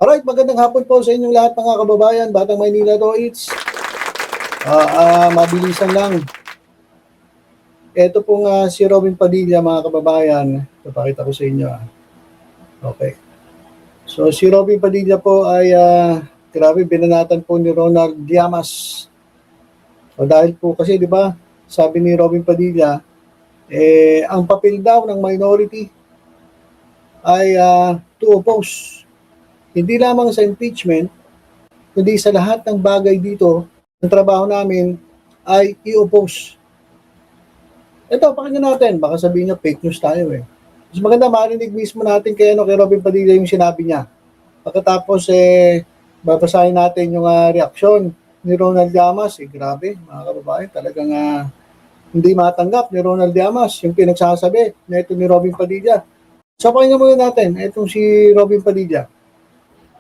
Alright, magandang hapon po sa inyong lahat mga kababayan. Batang Maynila to, it's mabilisan lang. Ito pong si Robin Padilla mga kababayan. Papakita ko sa inyo. Okay. So si Robin Padilla po ay grabe, binanatan po ni Ronald Llamas. So dahil po kasi di ba, sabi ni Robin Padilla, ang papel daw ng minority ay to oppose. Hindi lamang sa impeachment, kundi sa lahat ng bagay dito, ang trabaho namin ay i-oppose. Ito, pakinggan natin. Baka sabihin niya, fake news tayo eh. Mas maganda marinig mismo natin kay Robin Padilla yung sinabi niya. Pagkatapos, babasahin natin yung reaksyon ni Ronald Llamas. Grabe, mga kababayan, talagang hindi matanggap ni Ronald Llamas yung pinagsasabi na ito ni Robin Padilla. So, pakinggan muna natin. Itong si Robin Padilla.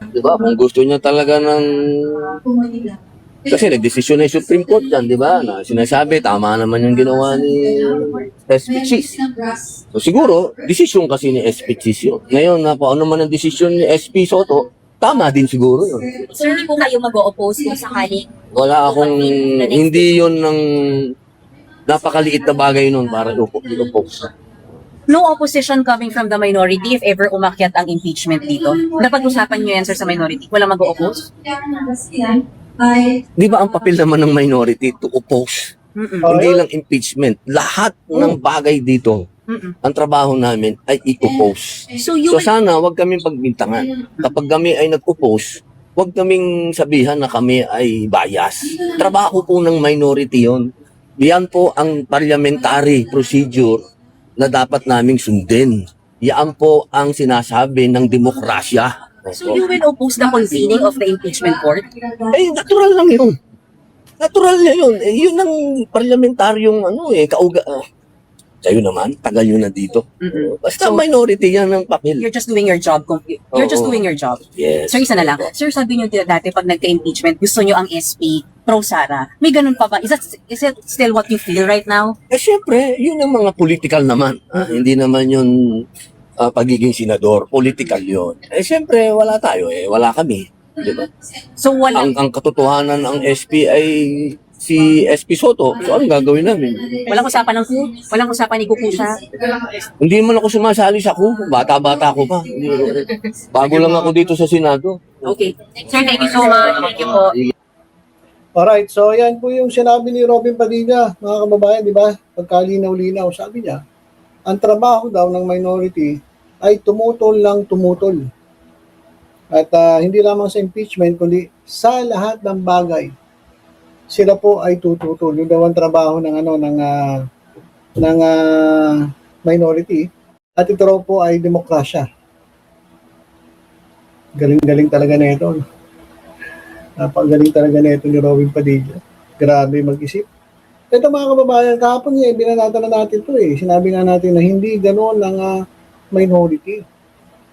Diba? Kung gusto niya talaga ng... Kasi nagdesisyon na yung Supreme Court yan, di ba? Na sinasabi, tama naman yung ginawa ni SP Cheese. So siguro, desisyon kasi ni SP Cheese yun. Ngayon, kung ano man ang desisyon ni SP Soto, tama din siguro yun. So hindi po kayo mag-o-oppose kung sakaling... Wala akong... Hindi yun ng... Napakaliit na bagay nun para i-oppose. No opposition coming from the minority if ever umakyat ang impeachment dito. Napag-usapan niyo yan, sir, sa minority. Wala mag-o-oppose? Di ba ang papel naman ng minority to oppose? Hindi lang impeachment. Lahat ng bagay dito, ang trabaho namin ay i-oppose. So sana wag kaming pagbintangan. Kapag kami ay nag-oppose, wag kaming sabihan na kami ay bias. Trabaho po ng minority yon. Yan po ang parliamentary procedure na dapat naming sundin. Yan po ang sinasabi ng demokrasya. So you will oppose the convening of the impeachment court? Natural lang yun. Natural na yun. Yun ang parlamentaryong kayo naman, tagal yun na dito. Basta minority yan ng papel. You're just doing your job. You're just doing your job. Yes. Sir, isa na lang. Sir, sabi niyo dati pag nagka-impeachment, gusto niyo ang SP pro-Sara. May ganun pa ba? Is it still what you feel right now? Siyempre, yun ang mga political naman. Hindi naman yun pagiging senador. Political yun. Siyempre, wala tayo Wala kami. Diba? So wala... Ang katotohanan ng SP ay si SP Soto. So, anong gagawin namin? Walang usapan ng coup? Walang usapan ni Kuku siya? Hindi man ako sumasali sa coup. Bata-bata ko pa. Bago lang ako dito sa Senado. Okay. Sir, thank you so much. Thank you po. Alright, so yan po yung sinabi ni Robin Padilla, mga kababayan, di ba? Pagkalinaw-linaw, sabi niya, ang trabaho daw ng minority ay tumutol lang tumutol. At hindi lamang sa impeachment, kundi sa lahat ng bagay, sila po ay tututol. Yung daw ang trabaho ng minority, at ito raw po ay demokrasya. Galing-galing talaga na ito. Napagaling talaga na ito ni Robin Padilla. Grabe mag-isip. Ito mga kababayan, kahapon niya, binanatan na natin ito Sinabi nga natin na hindi ganoon ang minority.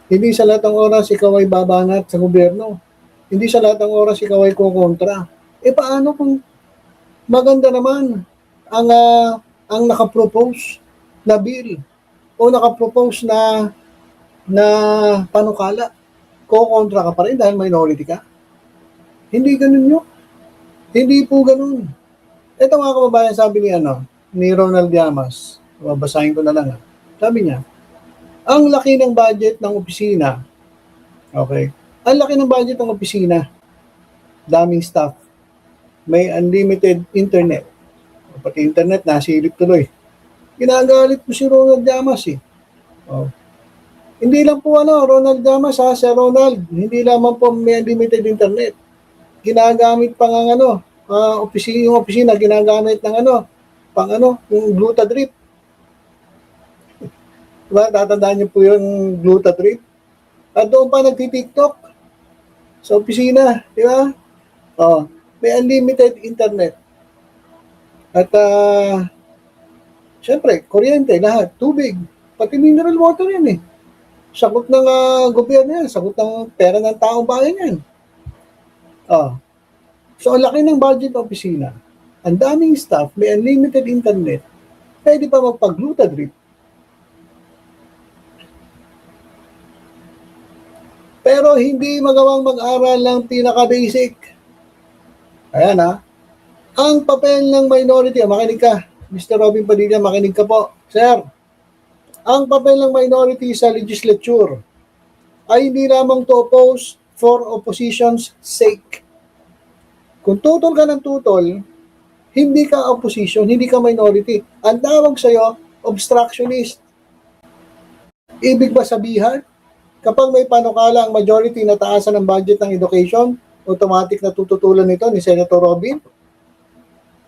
Hindi sa lahat ng oras ikaw ay babanat sa gobyerno. Hindi sa lahat ng oras ikaw ay kukontra. Paano kung maganda naman ang nakapropose na bill o nakapropose na panukala? Kukontra ka pa rin dahil minority ka? Hindi ganun yun. Hindi po ganun. Ito mga kababayan, sabi ni Ronald Llamas, babasahin ko na lang. Sabi niya, ang laki ng budget ng opisina, okay? Ang laki ng budget ng opisina, daming staff, may unlimited internet, pati internet, nasilip tuloy. Ginagalit po si Ronald Llamas Oh. Hindi lang po Ronald Llamas Sir Ronald, hindi lamang po may unlimited internet. Ginagamit pa ng yung opisina ginagamit ng yung Glutadrip. Diba? Tatandaan niyo po yung Glutadrip. At doon pa nagti-TikTok sa opisina, di ba? May unlimited internet. At syempre, kuryente, lahat, tubig, pati mineral water yan Sagot ng gobyerno yan, sagot ng pera ng taong bayan yan. So, ang laki ng budget ng opisina. Ang daming staff, may unlimited internet, pwede pa magpag-Glutadrip. Pero hindi magawang mag-aral ng pinaka-basic. Ayan ha. Ang papel ng minority, makinig ka. Mr. Robin Padilla, makinig ka po. Sir, ang papel ng minority sa legislature ay hindi lamang to oppose for opposition's sake. Kung tutol ka ng tutol, hindi ka opposition, hindi ka minority. Ang tawag sa'yo, obstructionist. Ibig ba sabihan, kapag may panukala ang majority na taasan ng budget ng education, automatic na tututulan nito ni Senator Robin?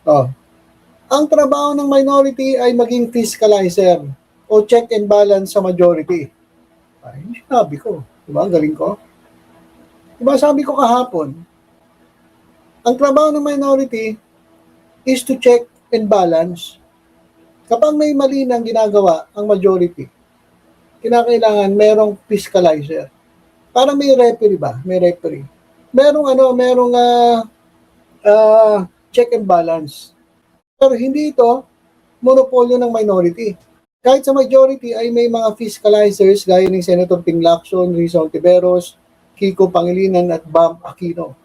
Oh. Ang trabaho ng minority ay maging fiscalizer o check and balance sa majority. Ay, sinabi ko. Diba? Ang galing ko. Diba sabi ko kahapon, ang trabaho ng minority is to check and balance. Kapag may mali nang ginagawa ang majority, kinakailangan merong fiscalizer. Para may referee ba? May referee. Merong check and balance. Pero hindi ito monopolyo ng minority. Kahit sa majority ay may mga fiscalizers gaya ni Senator Ping Lacson, Risa Ontiveros, Kiko Pangilinan at Bam Aquino.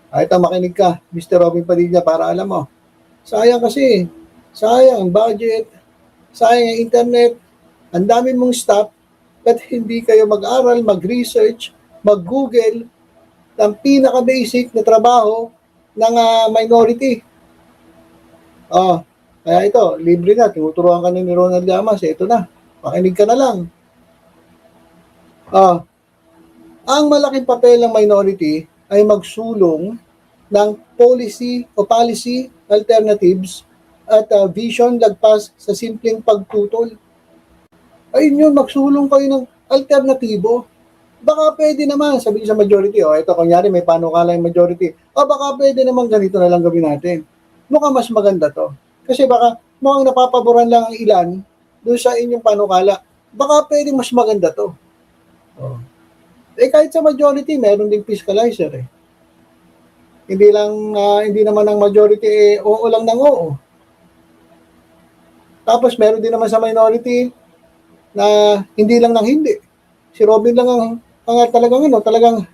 Kahit makinig ka, Mr. Robin Padilla, para alam mo. Sayang kasi, sayang ang budget, sayang ang internet, ang dami mong staff, at hindi kayo mag-aral, mag-research, mag-google ng pinaka-basic na trabaho ng minority. Kaya ito, libre na, tinuturuan ka na ni Ronald Llamas, ito na, makinig ka na lang. Ang malaking papel ng minority ay magsulong ng policy alternatives at vision lagpas sa simpleng pagtutol. Ayun yun, magsulong kayo ng alternatibo. Baka pwede naman, sabihin sa majority, ito kunyari may panukala yung majority, baka pwede naman ganito na lang gawin natin. Mukhang mas maganda to. Kasi baka mukhang napapaboran lang ang ilan doon sa inyong panukala. Baka pwede mas maganda to. Kahit sa majority, meron ding fiscalizer eh. Hindi naman ang majority oo lang ng oo. Tapos meron din naman sa minority na hindi lang ng hindi. Si Robin lang ang talagang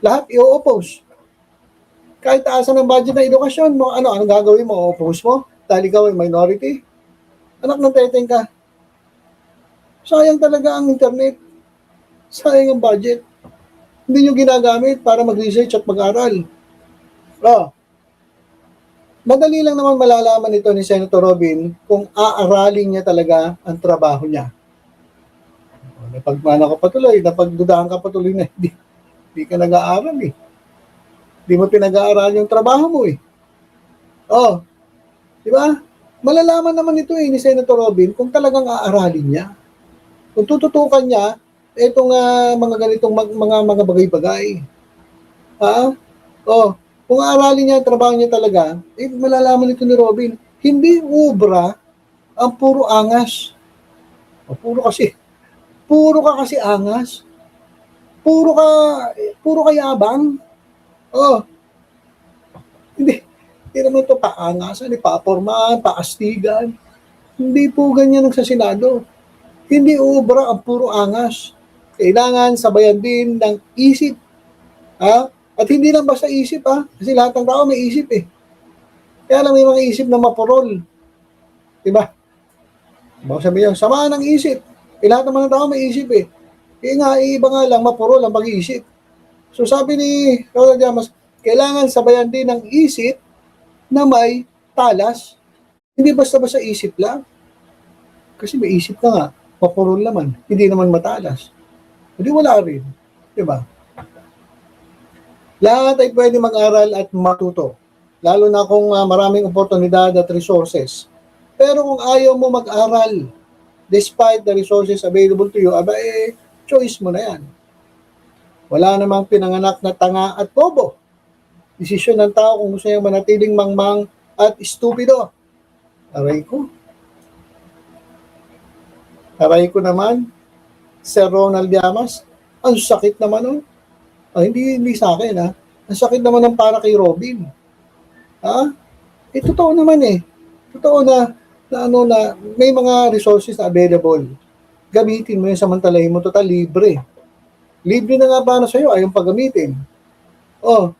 lahat i-oppose. Kahit taasan ng budget ng edukasyon mo, anong gagawin mo? Oppose mo? Dahil ikaw ay minority? Anak ng teteng ka. Sayang talaga ang internet. Sayang ang budget. Hindi nyo ginagamit para mag-research at mag-aral. Madali lang naman malalaman ito ni Senator Robin kung aaralin niya talaga ang trabaho niya. Napagmana ka patuloy, napagdudahan ka patuloy na hindi ka nag-aaral eh. Hindi mo pinag-aaral yung trabaho mo eh. Di ba? Malalaman naman ito ni Senator Robin kung talagang aaralin niya. Kung tututukan niya itong mga ganitong mga bagay-bagay. Kung aaralin niya ang trabaho niya talaga, malalaman ito ni Robin. Hindi ubra ang puro angas. Puro ka kasi angas. Puro ka yabang. Hindi naman ito paangasan, paapormahan, paastigan. Hindi po ganyan ang sa Senado. Hindi ubra ang puro angas. Kailangan sabayan din ng isip. At hindi lang basta isip kasi lahat ng tao may isip eh. Kaya lang may mga isip na mapurol. Diba? Baka sabihin, samaan ng isip. Lahat naman ng tao may isip eh. Iba nga lang mapurol ang pag-iisip. So sabi ni Ronald Llamas, kailangan sabayan din ng isip na may talas. Hindi basta-basta isip lang. Kasi may isip ka nga, mapurol naman. Hindi naman matalas. Hindi wala rin. Diba? Lahat ay pwede mag-aral at matuto. Lalo na kung maraming oportunidad at resources. Pero kung ayaw mo mag-aral, despite the resources available to you, choice mo na yan. Wala namang pinanganak na tanga at bobo. Desisyon ng tao kung gusto niya manatiling mangmang at estupido. Aray ko naman, Sir Ronald Llamas, ang sakit naman nun. Hindi sa akin Ang sakit naman ng para kay Robin. Totoo naman eh. Totoo na may mga resources na available. gamitin mo yung samantalahin mo, total libre. Libre na nga ba na sa'yo, ayaw paggamitin. Oh,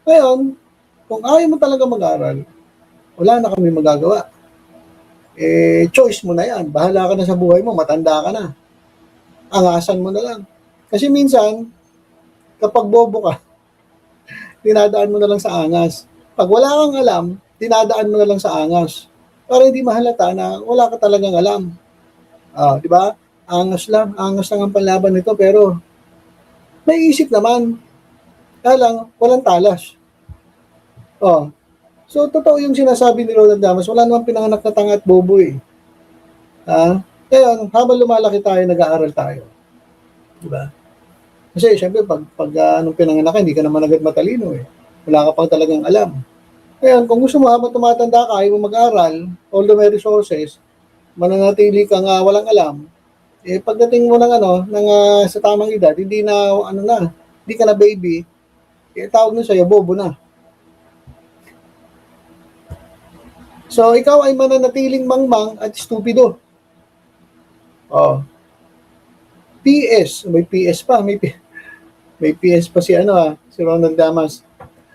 ngayon, kung ayaw mo talaga mag-aral, wala na kami magagawa. Choice mo na yan. Bahala ka na sa buhay mo, matanda ka na. Angasan mo na lang. Kasi minsan, kapag bobo ka, dinadaan mo na lang sa angas. Pag wala kang alam, dinadaan mo na lang sa angas. Para hindi mahalata na wala ka talagang alam. Di ba? Angas lang ang panlaban nito, pero may isip naman. Kaya lang, walang talas. So, totoo yung sinasabi ni Roland Damas, wala namang pinanganak na tanga at bobo eh. Ngayon, habang lumalaki tayo, nag-aaral tayo. Diba? Kasi, syempre, pag nung pinanganak ka, hindi ka naman agad matalino eh. Wala ka pang talagang alam. Ngayon, kung gusto mo, habang tumatanda ka, ayaw mo mag-aaral, although may resources, mananatili kang walang alam, pagdating mo sa tamang edad, hindi ka na baby, tawag na sa'yo, bobo na. So, ikaw ay mananatiling mangmang at stupido. PS. May PS pa. May PS pa si Ronald Damas.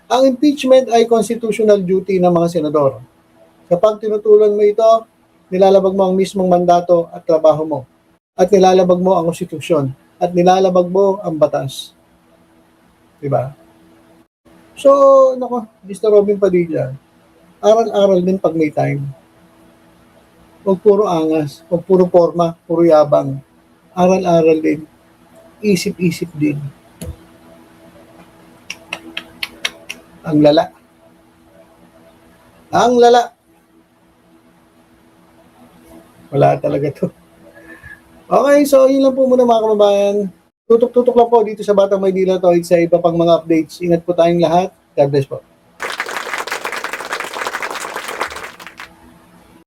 Ang impeachment ay constitutional duty ng mga senador. Kapag tinutulan mo ito, nilalabag mo ang mismong mandato at trabaho mo. At nilalabag mo ang konstitusyon. At nilalabag mo ang batas. Diba? So, Mr. Robin Padilla, aral-aral din pag may time. Huwag puro angas, huwag puro forma, puro yabang. Aral-aral din. Isip-isip din. Ang lala. Ang lala. Wala talaga to. Okay, so yun lang po muna mga kababayan. Tutok-tutok lang po dito sa Batang Maynila to sa iba pang mga updates. Ingat po tayong lahat. God bless po.